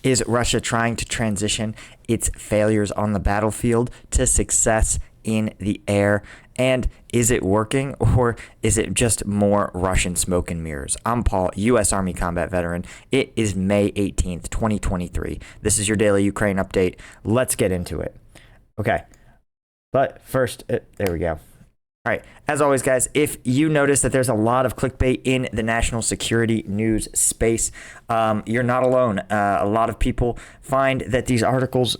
Is Russia trying to transition its failures on the battlefield to success in the air? And is it working, or is it just more Russian smoke and mirrors? I'm Paul, U.S. Army combat veteran. It is May 18th, 2023. This is your daily Ukraine update. Let's get into it. Okay, but first, there we go. All right, as always, guys, if you notice that there's a lot of clickbait in the national security news space, you're not alone. A lot of people find that these articles,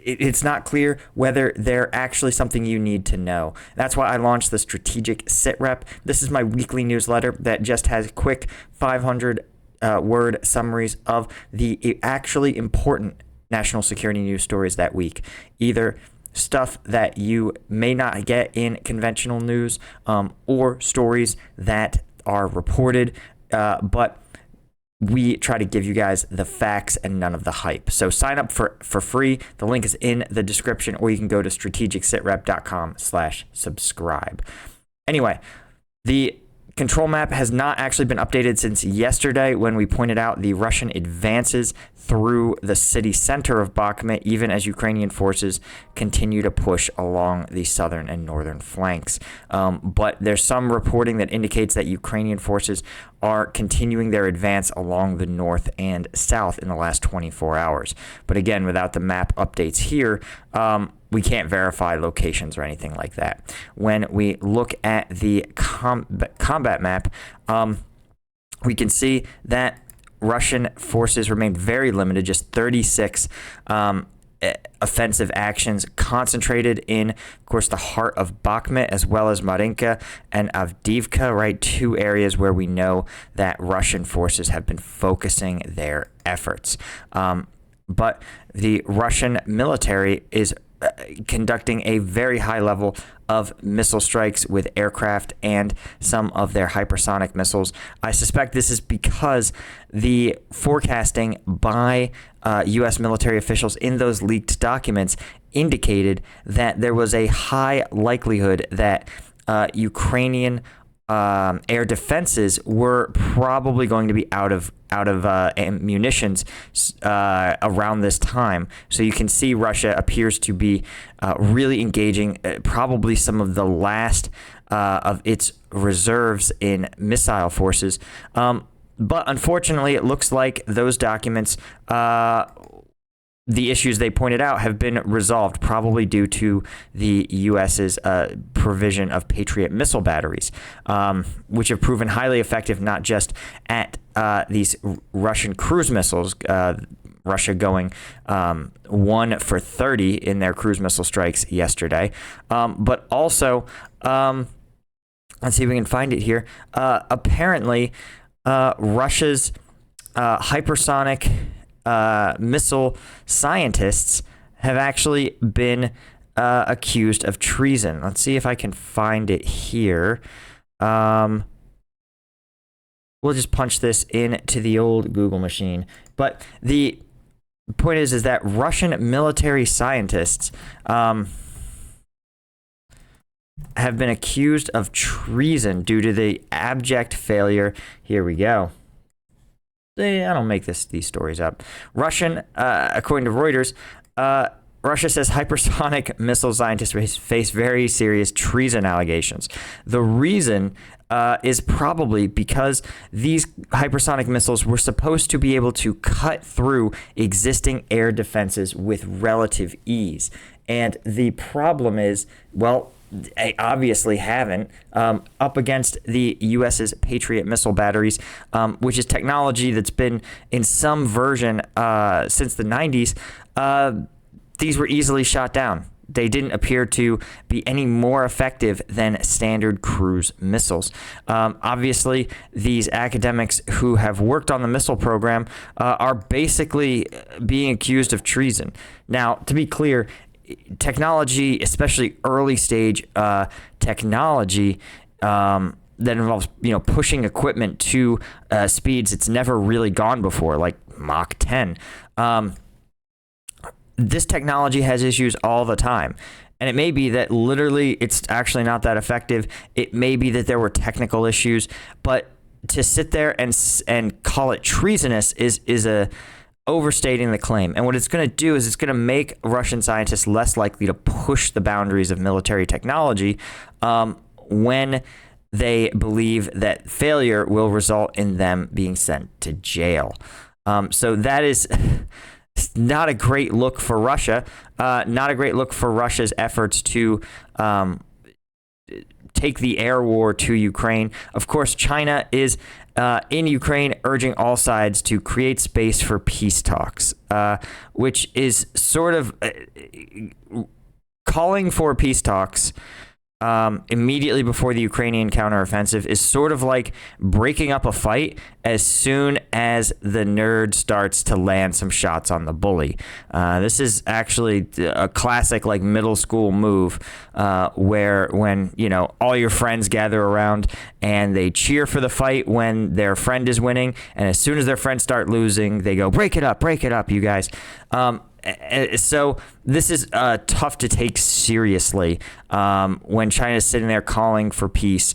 it's not clear whether they're actually something you need to know. That's why I launched the Strategic Sitrep. This is my weekly newsletter that just has quick 500 word summaries of the actually important national security news stories that week. Either stuff that you may not get in conventional news, or stories that are reported, but we try to give you guys the facts and none of the hype. So sign up for free. The link is in the description, or you can go to strategicsitrep.com/subscribe. Anyway, the control map has not actually been updated since yesterday, when we pointed out the Russian advances through the city center of Bakhmut, even as Ukrainian forces continue to push along the southern and northern flanks. But there's some reporting that indicates that Ukrainian forces are continuing their advance along the north and south in the last 24 hours. But again, without the map updates here, we can't verify locations or anything like that. When we look at the combat map, we can see that Russian forces remain very limited, just 36 offensive actions concentrated in, of course, the heart of Bakhmut, as well as Marinka and Avdiivka, right? Two areas where we know that Russian forces have been focusing their efforts. But the Russian military is conducting a very high level of missile strikes with aircraft and some of their hypersonic missiles. I suspect this is because the forecasting by U.S. military officials in those leaked documents indicated that there was a high likelihood that Ukrainian air defenses were probably going to be out of munitions around this time. So you can see Russia appears to be really engaging probably some of the last of its reserves in missile forces. But unfortunately, it looks like those documents, the issues they pointed out, have been resolved, probably due to the U.S.'s provision of Patriot missile batteries, which have proven highly effective not just at these Russian cruise missiles, Russia going 1 for 30 in their cruise missile strikes yesterday, but also, let's see if we can find it here. Apparently, Russia's hypersonic missile scientists have actually been accused of treason. Let's see if I can find it here. We'll just punch this into the old Google machine. But the point is that Russian military scientists have been accused of treason due to the abject failure. Here we go. I don't make these stories up. According to Reuters, Russia says hypersonic missile scientists face very serious treason allegations. The reason is probably because these hypersonic missiles were supposed to be able to cut through existing air defenses with relative ease. And the problem is, well, they obviously haven't, up against the U.S.'s Patriot missile batteries, which is technology that's been in some version since the 90s. These were easily shot down. They didn't appear to be any more effective than standard cruise missiles. Obviously, these academics who have worked on the missile program are basically being accused of treason. Now, to be clear, technology, especially early stage technology, that involves pushing equipment to speeds it's never really gone before, like Mach 10. This technology has issues all the time. And it may be that literally it's actually not that effective. It may be that there were technical issues, but to sit there and call it treasonous is overstating the claim. And what it's going to do is it's going to make Russian scientists less likely to push the boundaries of military technology when they believe that failure will result in them being sent to jail. So that is not a great look for Russia, not a great look for Russia's efforts to take the air war to Ukraine. Of course, China is in Ukraine urging all sides to create space for peace talks, which is sort of calling for peace talks immediately before the Ukrainian counteroffensive is sort of like breaking up a fight as soon as the nerd starts to land some shots on the bully. This is actually a classic like middle school move where when, you know, all your friends gather around and they cheer for the fight when their friend is winning. And as soon as their friends start losing, they go, break it up, you guys. So this is tough to take seriously when China is sitting there calling for peace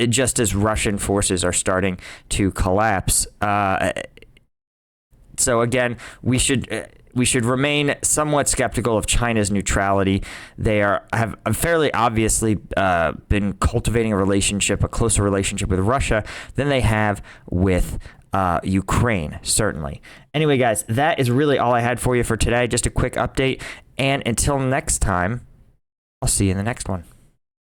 just as Russian forces are starting to collapse. So again, we should remain somewhat skeptical of China's neutrality. They have fairly obviously been cultivating a closer relationship with Russia than they have with Ukraine, certainly. Anyway, guys, that is really all I had for you for today. Just a quick update. And until next time, I'll see you in the next one.